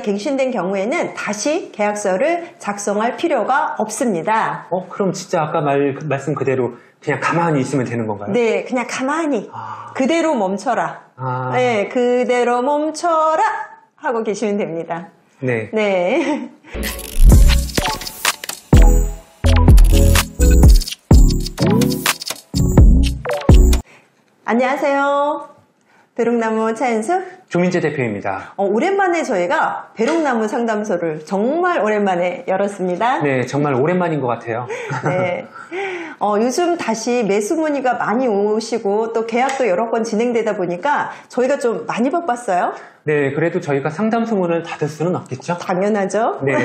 갱신된 경우에는 다시 계약서를 작성할 필요가 없습니다. 그럼 진짜 아까 말씀 그대로 그냥 가만히 있으면 되는 건가요? 네, 그냥 가만히 그대로 멈춰라. 네, 그대로 멈춰라 하고 계시면 됩니다. 네. 네. 안녕하세요. 벼룩나무 차연숙 조민재 대표입니다. 오랜만에 저희가 벼룩나무 상담소를 정말 오랜만에 열었습니다. 네, 정말 오랜만인 것 같아요. 네. 요즘 다시 매수 문의가 많이 오시고 또 계약도 여러 건 진행되다 보니까 저희가 좀 많이 바빴어요. 네, 그래도 저희가 상담소 문을 닫을 수는 없겠죠? 당연하죠. 네,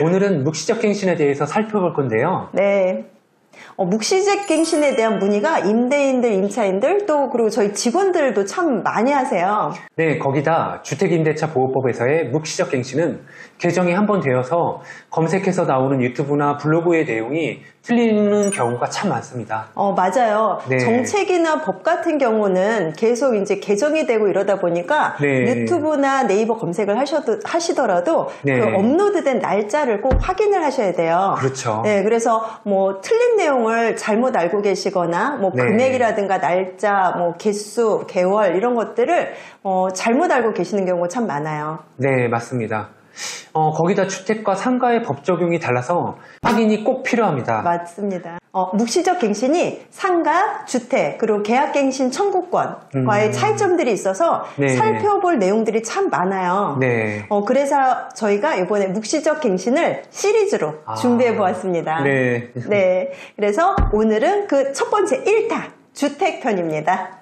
오늘은 묵시적 갱신에 대해서 살펴볼 건데요. 네. 묵시적 갱신에 대한 문의가 임대인들, 임차인들 또 그리고 저희 직원들도 참 많이 하세요. 네, 거기다 주택임대차보호법에서의 묵시적 갱신은 개정이 한번 되어서 검색해서 나오는 유튜브나 블로그의 내용이 틀리는 경우가 참 많습니다. 맞아요. 네. 정책이나 법 같은 경우는 계속 이제 개정이 되고 이러다 보니까 네. 유튜브나 네이버 검색을 하시더라도 네. 그 업로드된 날짜를 꼭 확인을 하셔야 돼요. 그렇죠. 네, 그래서 뭐 틀린 내용을 잘못 알고 계시거나 뭐 네. 금액이라든가 날짜, 뭐 개수, 개월 이런 것들을 잘못 알고 계시는 경우가 참 많아요. 네, 맞습니다. 거기다 주택과 상가의 법 적용이 달라서 확인이 꼭 필요합니다. 맞습니다. 묵시적 갱신이 상가, 주택, 그리고 계약갱신 청구권과의 차이점들이 있어서 네. 살펴볼 내용들이 참 많아요. 네. 그래서 저희가 이번에 묵시적 갱신을 시리즈로 준비해 보았습니다. 네. 네. 그래서 오늘은 그 첫 번째 1타 주택편입니다.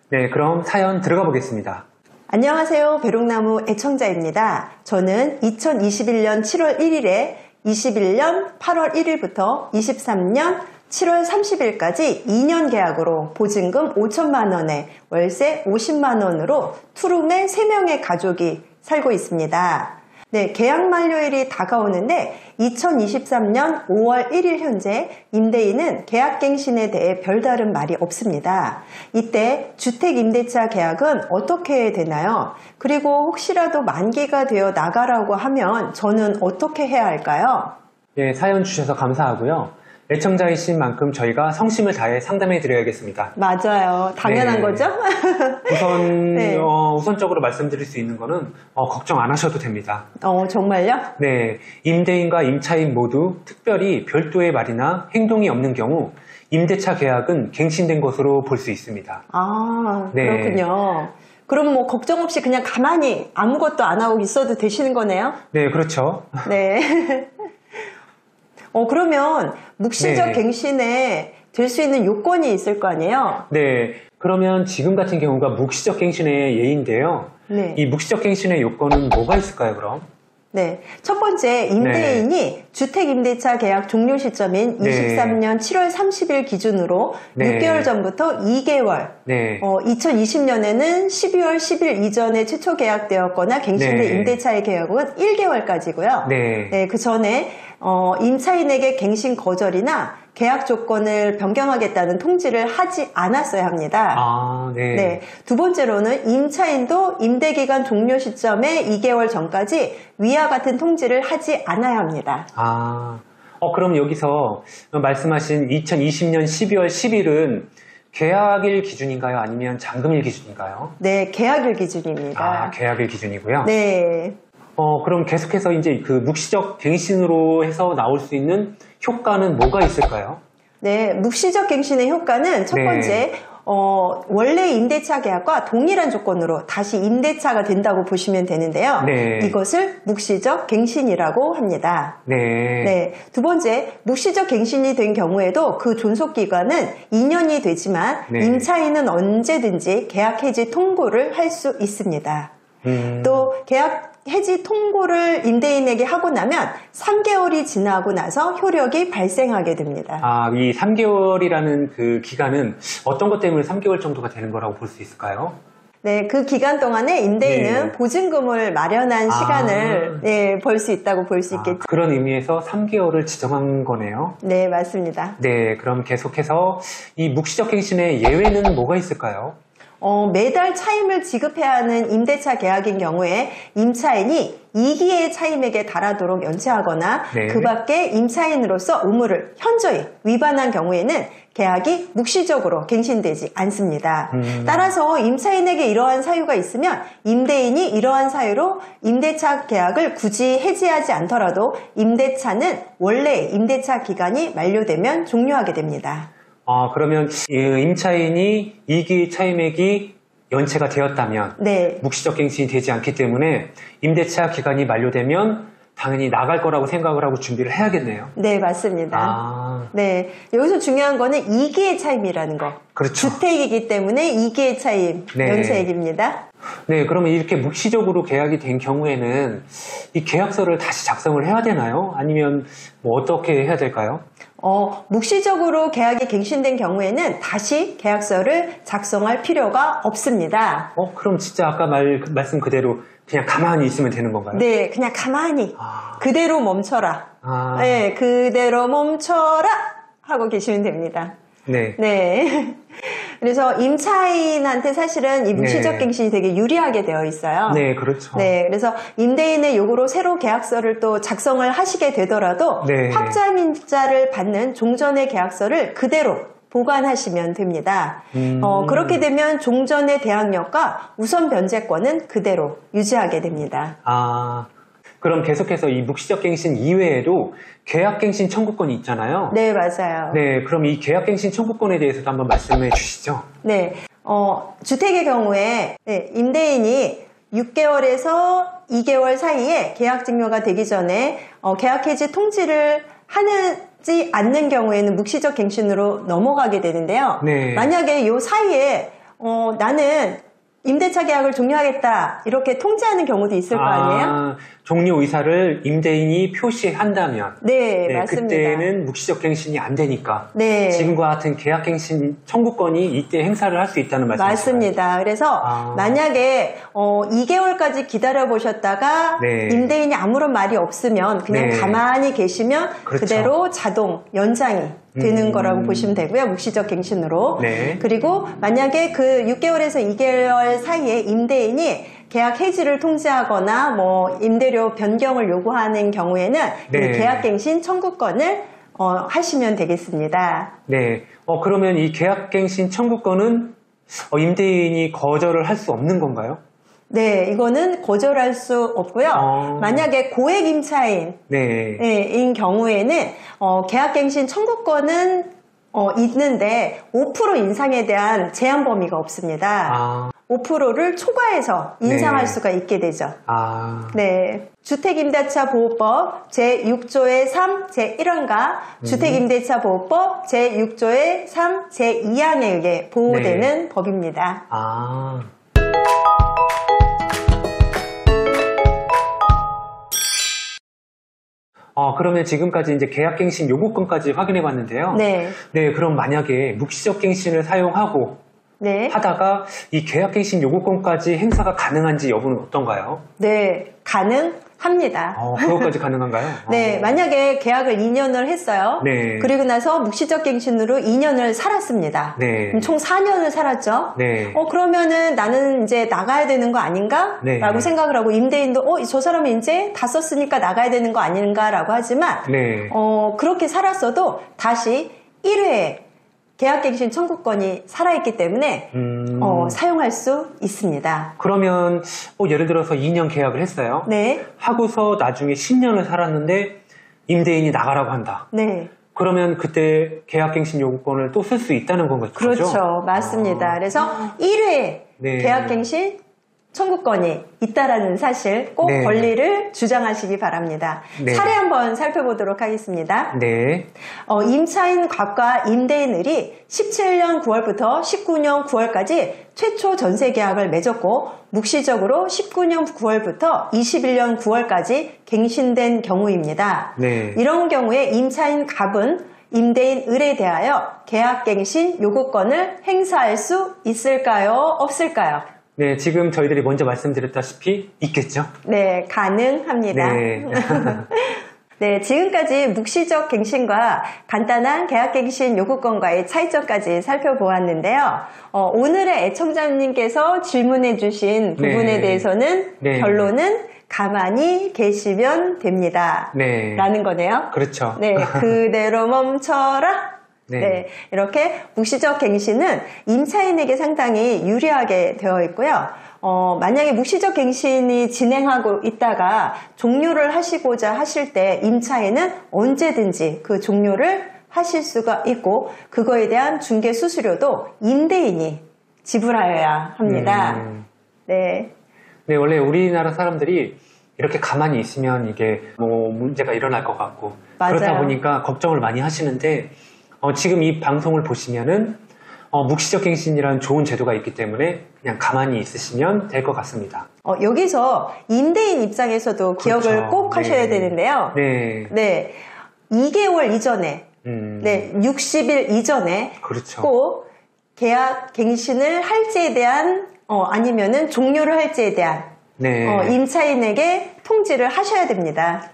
네, 그럼 사연 들어가 보겠습니다. 안녕하세요. 벼룩나무 애청자입니다. 저는 2021년 7월 1일에 21년 8월 1일부터 23년 7월 30일까지 2년 계약으로 보증금 5천만 원에 월세 50만 원으로 투룸에 3명의 가족이 살고 있습니다. 네, 계약 만료일이 다가오는데 2023년 5월 1일 현재 임대인은 계약갱신에 대해 별다른 말이 없습니다. 이때 주택임대차 계약은 어떻게 되나요? 그리고 혹시라도 만기가 되어 나가라고 하면 저는 어떻게 해야 할까요? 네, 사연 주셔서 감사하고요. 애청자이신 만큼 저희가 성심을 다해 상담해 드려야겠습니다. 맞아요. 당연한 네. 거죠? 우선, 네. 우선적으로 말씀드릴 수 있는 거는, 걱정 안 하셔도 됩니다. 정말요? 네. 임대인과 임차인 모두 특별히 별도의 말이나 행동이 없는 경우, 임대차 계약은 갱신된 것으로 볼 수 있습니다. 네. 그렇군요. 그럼 뭐 걱정 없이 그냥 가만히 아무것도 안 하고 있어도 되시는 거네요? 네, 그렇죠. 네. 그러면 묵시적 네. 갱신에 될 수 있는 요건이 있을 거 아니에요? 네. 그러면 지금 같은 경우가 묵시적 갱신의 예인데요. 네. 이 묵시적 갱신의 요건은 뭐가 있을까요, 그럼? 네. 첫 번째, 임대인이 주택임대차 계약 종료 시점인 네. 23년 7월 30일 기준으로 네. 6개월 전부터 2개월, 네. 2020년에는 12월 10일 이전에 최초 계약되었거나 갱신된 네. 임대차의 계약은 1개월까지고요. 네. 네, 그 전에 임차인에게 갱신 거절이나 계약 조건을 변경하겠다는 통지를 하지 않았어야 합니다. 네. 네. 두 번째로는 임차인도 임대기간 종료 시점에 2개월 전까지 위와 같은 통지를 하지 않아야 합니다. 그럼 여기서 말씀하신 2020년 12월 10일은 계약일 기준인가요? 아니면 잔금일 기준인가요? 네, 계약일 기준입니다. 계약일 기준이고요. 네. 그럼 계속해서 이제 그 묵시적 갱신으로 해서 나올 수 있는 효과는 뭐가 있을까요? 네, 묵시적 갱신의 효과는 첫 네. 번째, 원래 임대차 계약과 동일한 조건으로 다시 임대차가 된다고 보시면 되는데요. 네. 이것을 묵시적 갱신이라고 합니다. 네. 네. 두 번째, 묵시적 갱신이 된 경우에도 그 존속 기간은 2년이 되지만 네. 임차인은 언제든지 계약 해지 통보를 할 수 있습니다. 또 계약 해지 통보를 임대인에게 하고 나면 3개월이 지나고 나서 효력이 발생하게 됩니다. 이 3개월이라는 그 기간은 어떤 것 때문에 3개월 정도가 되는 거라고 볼 수 있을까요? 네, 그 기간 동안에 임대인은 네. 보증금을 마련한 시간을 벌 수 있다고 볼 수 있겠죠. 그런 의미에서 3개월을 지정한 거네요. 네, 맞습니다. 네, 그럼 계속해서 이 묵시적 갱신의 예외는 뭐가 있을까요? 매달 차임을 지급해야 하는 임대차 계약인 경우에 임차인이 2기의 차임액에 달하도록 연체하거나 네. 그 밖에 임차인으로서 의무를 현저히 위반한 경우에는 계약이 묵시적으로 갱신되지 않습니다. 따라서 임차인에게 이러한 사유가 있으면 임대인이 이러한 사유로 임대차 계약을 굳이 해지하지 않더라도 임대차는 원래 임대차 기간이 만료되면 종료하게 됩니다. 그러면 임차인이 2기 차임액이 연체가 되었다면 네. 묵시적 갱신이 되지 않기 때문에 임대차 기간이 만료되면 당연히 나갈 거라고 생각을 하고 준비를 해야겠네요. 네, 맞습니다. 네, 여기서 중요한 거는 2기의 차임이라는 거. 그렇죠. 주택이기 때문에 2기의 차임, 네. 연체액입니다. 네, 그러면 이렇게 묵시적으로 계약이 된 경우에는 이 계약서를 다시 작성을 해야 되나요? 아니면 뭐 어떻게 해야 될까요? 묵시적으로 계약이 갱신된 경우에는 다시 계약서를 작성할 필요가 없습니다. 그럼 진짜 아까 말씀 그대로 그냥 가만히 있으면 되는 건가요? 네, 그냥 가만히 그대로 멈춰라. 네, 그대로 멈춰라 하고 계시면 됩니다. 네. 네. 그래서 임차인한테 사실은 이 묵시적 갱신이 되게 유리하게 되어 있어요. 네, 그렇죠. 네, 그래서 임대인의 요구로 새로 계약서를 또 작성을 하시게 되더라도 확장임자를 받는 종전의 계약서를 그대로 보관하시면 됩니다. 그렇게 되면 종전의 대항력과 우선 변제권은 그대로 유지하게 됩니다. 그럼 계속해서 이 묵시적 갱신 이외에도 계약갱신 청구권이 있잖아요. 네, 맞아요. 네, 그럼 이 계약갱신 청구권에 대해서도 한번 말씀해 주시죠. 네, 주택의 경우에 임대인이 6개월에서 2개월 사이에 계약 종료가 되기 전에 계약 해지 통지를 하지 않는 경우에는 묵시적 갱신으로 넘어가게 되는데요. 네. 만약에 이 사이에 나는 임대차 계약을 종료하겠다 이렇게 통지하는 경우도 있을 거 아니에요? 종료 의사를 임대인이 표시한다면 네, 맞습니다. 그때는 묵시적 갱신이 안 되니까 네. 지금과 같은 계약갱신 청구권이 이때 행사를 할 수 있다는 말씀이시죠? 맞습니다. 그래서 만약에 2개월까지 기다려 보셨다가 임대인이 아무런 말이 없으면 그냥 가만히 계시면 그대로 자동 연장이 되는 거라고 보시면 되고요. 묵시적 갱신으로. 그리고 만약에 그 6개월에서 2개월 사이에 임대인이 계약 해지를 통지하거나 뭐 임대료 변경을 요구하는 경우에는 이 계약갱신 청구권을 하시면 되겠습니다. 네. 그러면 이 계약갱신 청구권은 임대인이 거절을 할 수 없는 건가요? 네, 이거는 거절할 수 없고요. 만약에 고액 임차인 인 경우에는 계약갱신 청구권은 있는데 5% 인상에 대한 제한 범위가 없습니다. 5%를 초과해서 인상할 수가 있게 되죠. 네. 주택임대차보호법 제6조의 3, 제1항과 주택임대차보호법 제6조의 3, 제2항에 의해 보호되는 법입니다. 그러면 지금까지 이제 계약갱신 요구권까지 확인해 봤는데요. 네, 그럼 만약에 묵시적 갱신을 사용하고 하다가 이 계약갱신 요구권까지 행사가 가능한지 여부는 어떤가요? 네, 가능합니다. 그것까지 가능한가요? 네, 만약에 계약을 2년을 했어요. 그리고 나서 묵시적 갱신으로 2년을 살았습니다. 그럼 총 4년을 살았죠. 그러면은 나는 이제 나가야 되는 거 아닌가? 라고 생각을 하고 임대인도 저 사람은 이제 다 썼으니까 나가야 되는 거 아닌가? 라고 하지만 그렇게 살았어도 다시 1회에 계약갱신 청구권이 살아있기 때문에 사용할 수 있습니다. 그러면 예를 들어서 2년 계약을 했어요. 하고서 나중에 10년을 살았는데 임대인이 나가라고 한다. 그러면 그때 계약갱신 요구권을 또 쓸 수 있다는 건가요? 그렇죠. 맞습니다. 그래서 1회 계약갱신 청구권이 있다라는 사실 꼭 권리를 주장하시기 바랍니다. 사례 한번 살펴보도록 하겠습니다. 임차인 곽과 임대인 을이 17년 9월부터 19년 9월까지 최초 전세 계약을 맺었고 묵시적으로 19년 9월부터 21년 9월까지 갱신된 경우입니다. 이런 경우에 임차인 갑은 임대인 을에 대하여 계약갱신 요구권을 행사할 수 있을까요? 없을까요? 네, 지금 저희들이 먼저 말씀드렸다시피 있겠죠? 네, 가능합니다. 네. 네, 지금까지 묵시적 갱신과 간단한 계약갱신 요구권과의 차이점까지 살펴보았는데요. 오늘의 애청자님께서 질문해주신 부분에 대해서는 결론은 가만히 계시면 됩니다. 라는 거네요. 그렇죠. 네, 그대로 멈춰라. 네, 이렇게 묵시적 갱신은 임차인에게 상당히 유리하게 되어 있고요. 만약에 묵시적 갱신이 진행하고 있다가 종료를 하시고자 하실 때 임차인은 언제든지 그 종료를 하실 수가 있고 그거에 대한 중개 수수료도 임대인이 지불하여야 합니다. 네. 네, 원래 우리나라 사람들이 이렇게 가만히 있으면 이게 뭐 문제가 일어날 것 같고 맞아요. 그렇다 보니까 걱정을 많이 하시는데 지금 이 방송을 보시면은 묵시적 갱신이라는 좋은 제도가 있기 때문에 그냥 가만히 있으시면 될 것 같습니다. 여기서 임대인 입장에서도 기억을 꼭 하셔야 되는데요. 네. 2개월 이전에, 60일 이전에 꼭 계약 갱신을 할지에 대한 아니면은 종료를 할지에 대한 임차인에게 통지를 하셔야 됩니다.